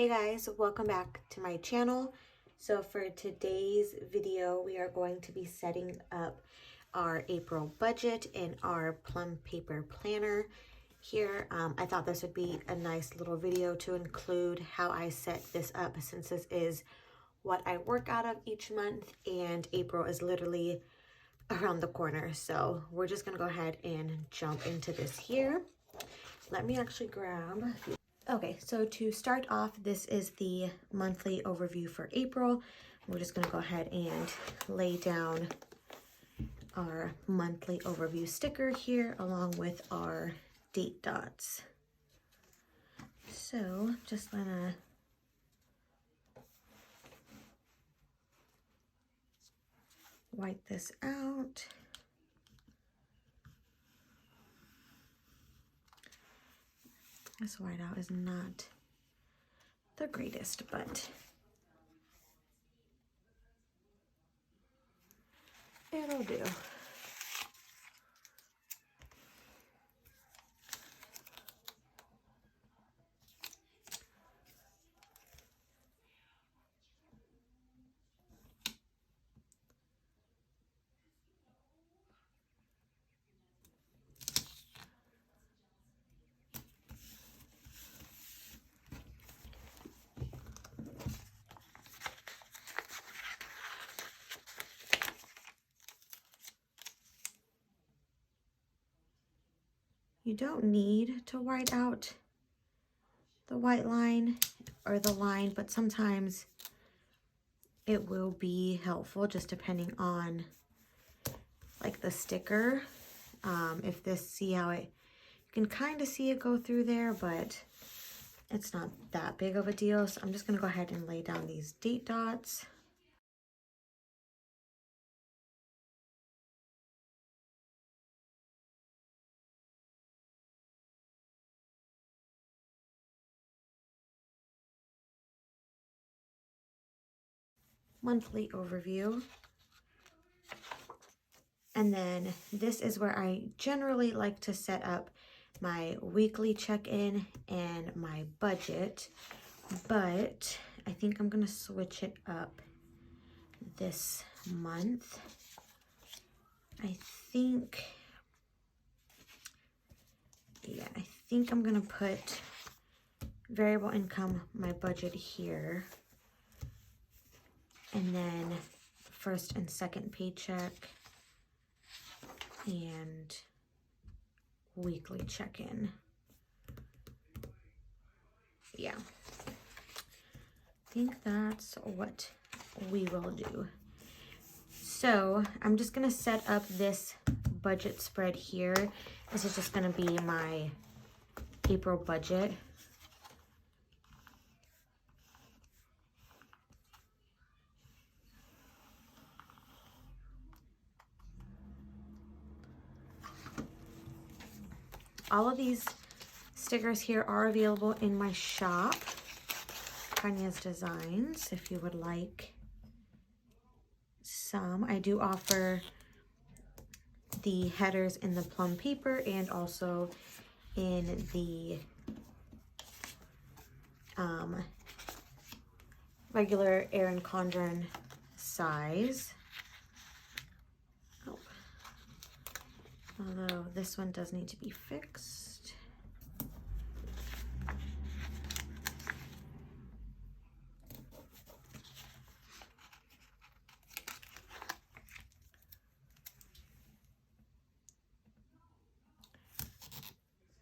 Hey guys, welcome back to my channel. So for today's video, we are going to be setting up our April budget in our Plum Paper Planner here. I thought this would be a nice little video to include how I set this up, since this is what I work out of each month and April is literally around the corner. So we're just gonna go ahead and jump into this here. Let me actually grab a few. Okay, so to start off, this is the monthly overview for April. We're just going to go ahead and lay down our monthly overview sticker here along with our date dots. So just gonna wipe this out. This whiteout is not the greatest, but it'll do. You don't need to white out the white line or the line, but sometimes it will be helpful just depending on like the sticker. If this, see how it, you can kind of see it go through there, but it's not that big of a deal. So I'm just gonna go ahead and lay down these date dots. Monthly overview. And then this is where I generally like to set up my weekly check-in and my budget, but I think I'm gonna switch it up this month. I think I'm gonna put variable income, my budget here, and then first and second paycheck and weekly check-in. Yeah, I think that's what we will do. So I'm just gonna set up this budget spread here. This is just gonna be my April budget. All of these stickers here are available in my shop, Canez Designs, if you would like some. I do offer the headers in the plum paper and also in the regular Erin Condren size. Although this one does need to be fixed.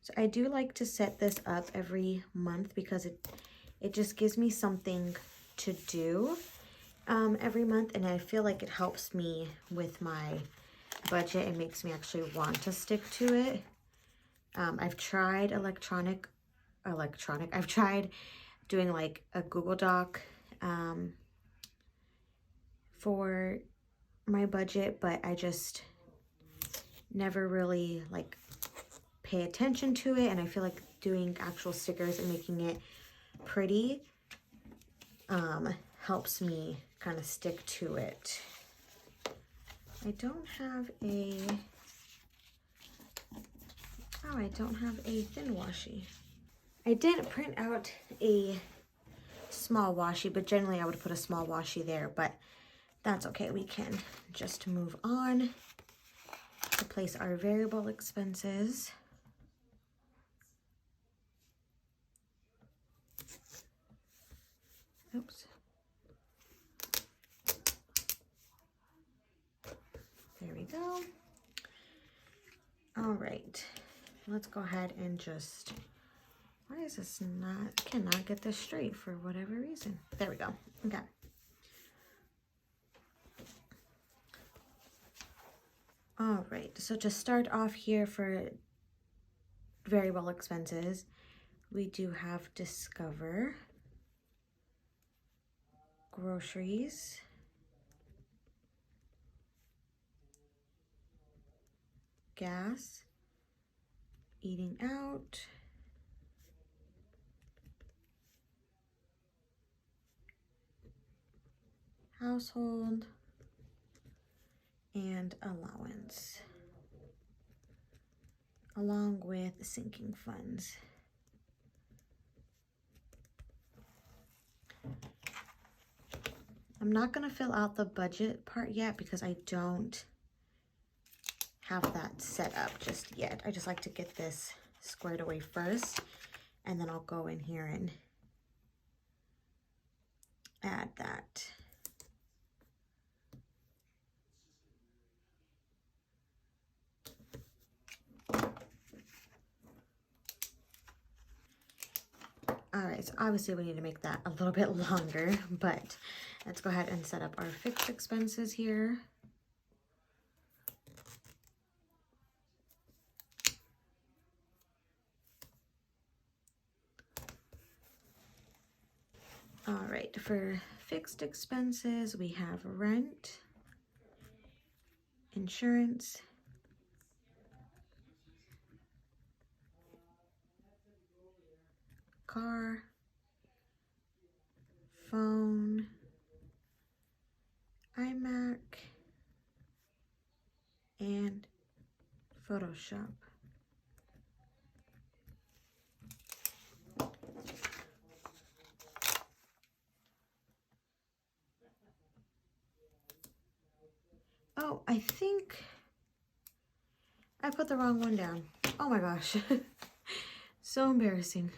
So I do like to set this up every month because it just gives me something to do every month, and I feel like it helps me with my budget and makes me actually want to stick to it. I've tried I've tried doing like a Google Doc for my budget, but I just never really like pay attention to it, and I feel like doing actual stickers and making it pretty helps me kind of stick to it. I don't have a thin washi. I did print out a small washi, but generally I would put a small washi there, but that's okay. We can just move on to place our variable expenses. Oops. There we go. All right, let's go ahead and just, why is this not, cannot get this straight for whatever reason. There we go. Okay. All right, so to start off here for variable expenses, we do have Discover, groceries, gas, eating out, household, and allowance, along with sinking funds. I'm not going to fill out the budget part yet because I don't have that set up just yet. I just like to get this squared away first, and then I'll go in here and add that. All right, so obviously we need to make that a little bit longer, but let's go ahead and set up our fixed expenses here. All right, for fixed expenses, we have rent, insurance, car, phone, iMac, and Photoshop. Oh, I think I put the wrong one down. Oh my gosh. So embarrassing.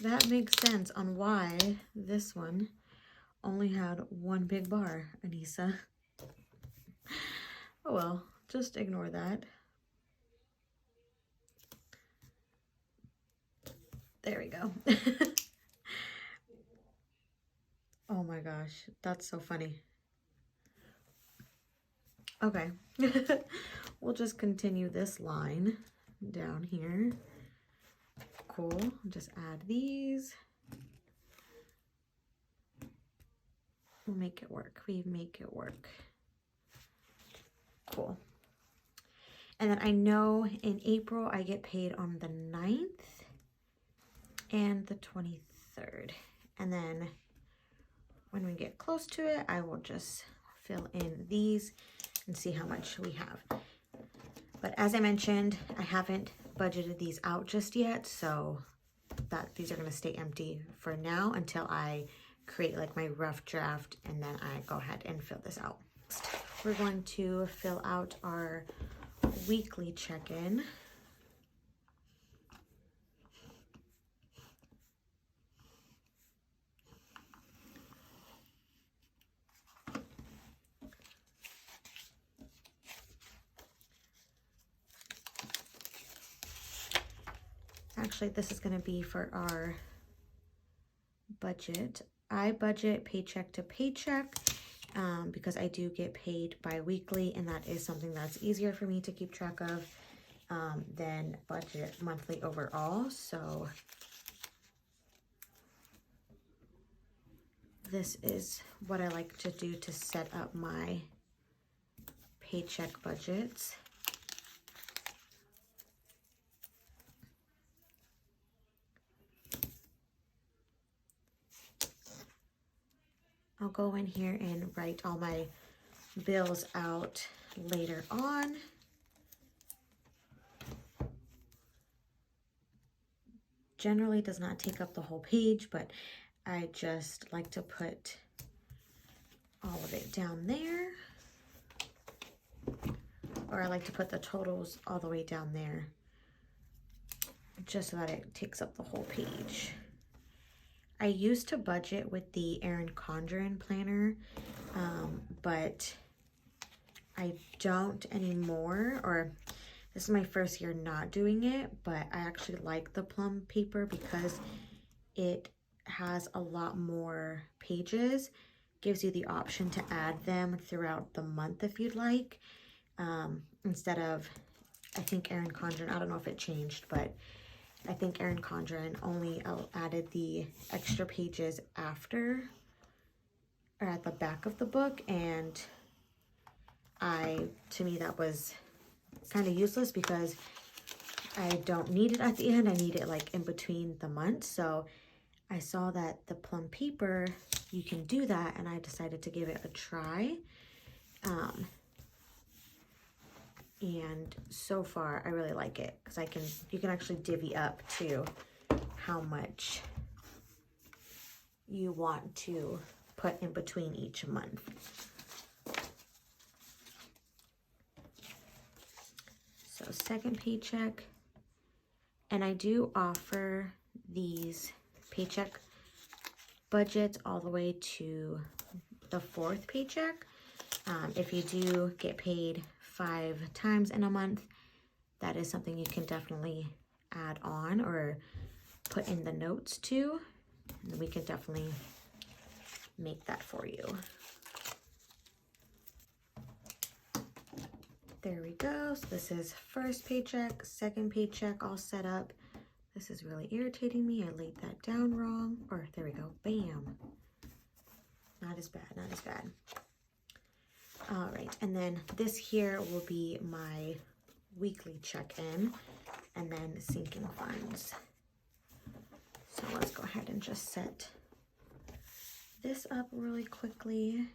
That makes sense on why this one only had one big bar, Anissa. Oh well, just ignore that. There we go. Oh my gosh, that's so funny. Okay, we'll just continue this line down here. Cool, just add these. We'll make it work. We make it work. Cool. And then I know in April I get paid on the 9th and the 23rd. And then when we get close to it, I will just fill in these and see how much we have. But as I mentioned, I haven't budgeted these out just yet, so these are going to stay empty for now until I create like my rough draft, and then I go ahead and fill this out. We're going to fill out our weekly check-in. Actually, this is going to be for our budget. I budget paycheck to paycheck because I do get paid bi-weekly, and that is something that's easier for me to keep track of than budget monthly overall. So this is what I like to do to set up my paycheck budgets. I'll go in here and write all my bills out later on. generally does not take up the whole page, but I just like to put all of it down there. Or I like to put the totals all the way down there, just so that it takes up the whole page. I used to budget with the Erin Condren planner, but I don't anymore, or this is my first year not doing it, but I actually like the Plum paper because it has a lot more pages, gives you the option to add them throughout the month if you'd like, instead of, I think Erin Condren, I don't know if it changed, but I think Erin Condren only added the extra pages after, or at the back of the book, and to me that was kind of useless because I don't need it at the end. I need it like in between the months. So I saw that the Plum paper, you can do that, and I decided to give it a try. And so far I really like it because you can actually divvy up to how much you want to put in between each month. So second paycheck, and I do offer these paycheck budgets all the way to the fourth paycheck. If you do get paid 5 times in a month, that is something you can definitely add on or put in the notes too, and we can definitely make that for you. There we go. So this is first paycheck, second paycheck all set up. This is really irritating me. I laid that down wrong. Or there we go. Bam. Not as bad, not as bad. All right, and then this here will be my weekly check-in, and then sinking funds. So let's go ahead and just set this up really quickly.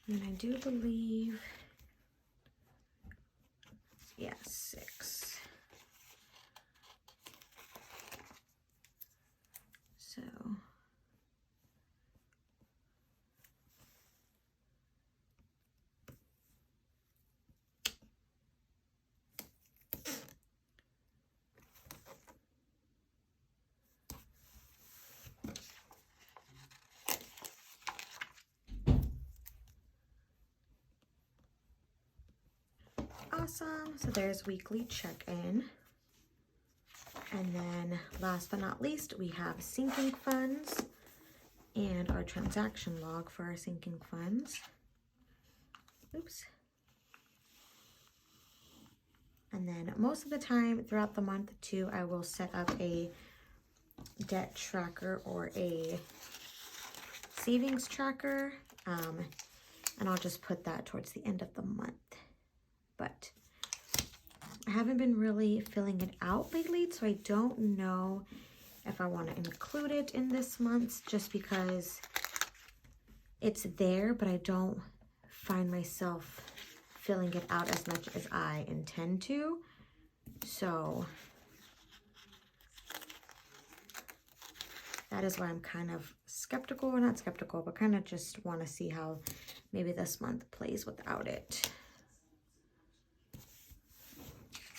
And I do believe, yeah, 6. So awesome. So there's weekly check-in. And then last but not least, we have sinking funds and our transaction log for our sinking funds. Oops. And then most of the time throughout the month too, I will set up a debt tracker or a savings tracker. And I'll just put that towards the end of the month. But I haven't been really filling it out lately, so I don't know if I want to include it in this month's, just because it's there, but I don't find myself filling it out as much as I intend to. So that is why I'm kind of skeptical, or not skeptical, but kind of just want to see how maybe this month plays without it.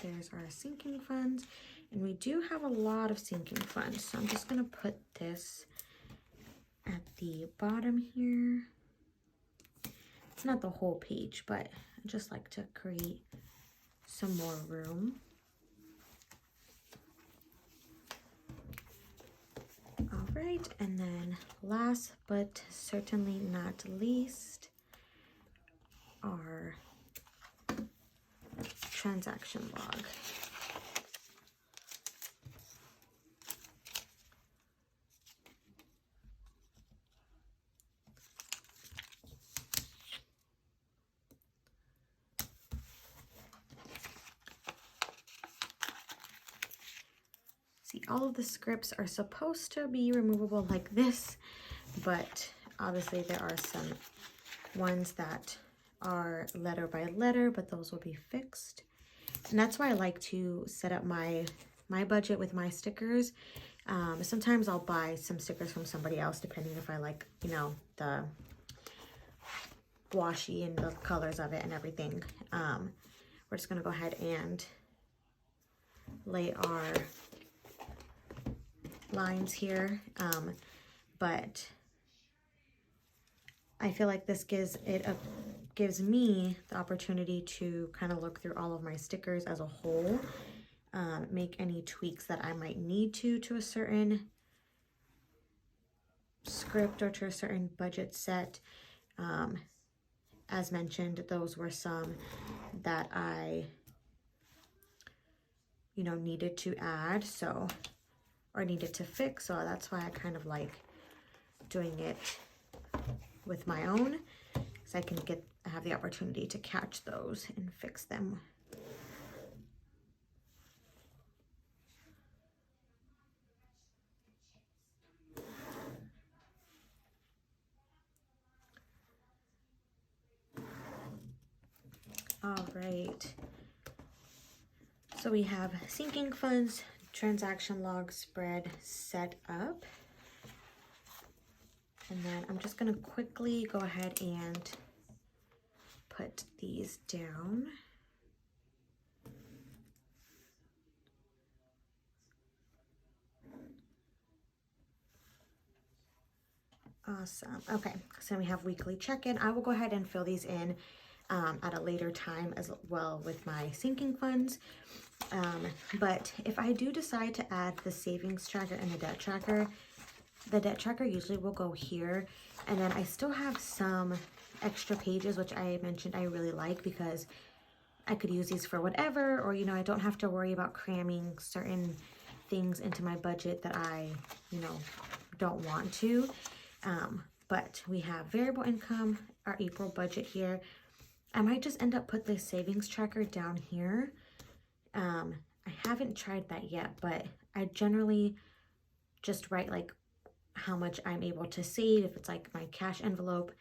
There's our sinking funds, and we do have a lot of sinking funds, so I'm just going to put this at the bottom here. It's not the whole page, but I just like to create some more room. All right, and then last but certainly not least, our transaction log. See, all of the scripts are supposed to be removable like this, but obviously there are some ones that are letter by letter, but those will be fixed. And that's why I like to set up my budget with my stickers. Sometimes I'll buy some stickers from somebody else, depending if I like, you know, the washi and the colors of it and everything. We're just gonna go ahead and lay our lines here, but I feel like this gives me the opportunity to kind of look through all of my stickers as a whole, make any tweaks that I might need to a certain script or to a certain budget set. As mentioned, those were some that I, you know, needed to add, so, or needed to fix, so that's why I kind of like doing it with my own, so I can have the opportunity to catch those and fix them. All right, so we have sinking funds, transaction log spread set up. And then I'm just gonna quickly go ahead and put these down. Awesome. Okay, so we have weekly check-in. I will go ahead and fill these in at a later time as well with my sinking funds. But if I do decide to add the savings tracker and the debt tracker usually will go here. And then I still have some extra pages, which I mentioned I really like because I could use these for whatever, or, you know, I don't have to worry about cramming certain things into my budget that I, you know, don't want to. But we have variable income, our April budget here. I might just end up put the savings tracker down here. I haven't tried that yet, but I generally just write like how much I'm able to save, if it's like my cash envelope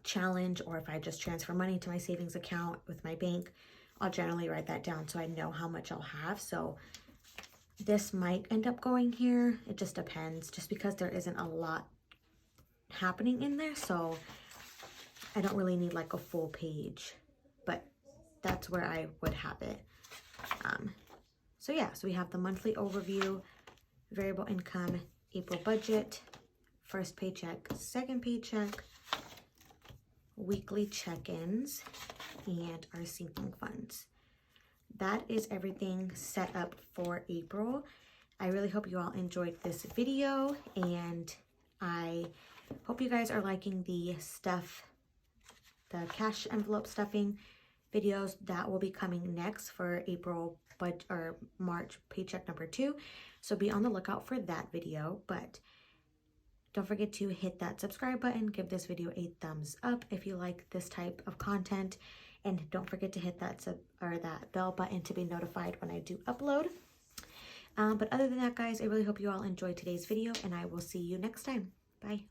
challenge, or if I just transfer money to my savings account with my bank, I'll generally write that down so I know how much I'll have. So this might end up going here. It just depends, just because there isn't a lot happening in there, so I don't really need like a full page, but that's where I would have it. So yeah, so we have the monthly overview, variable income, April budget, first paycheck, second paycheck, weekly check-ins, and our sinking funds. That is everything set up for April. I really hope you all enjoyed this video, and I hope you guys are liking the cash envelope stuffing videos that will be coming next for April or March paycheck number 2. So be on the lookout for that video, but don't forget to hit that subscribe button, give this video a thumbs up if you like this type of content, and don't forget to hit that bell button to be notified when I do upload. But other than that, guys, I really hope you all enjoyed today's video, and I will see you next time. Bye.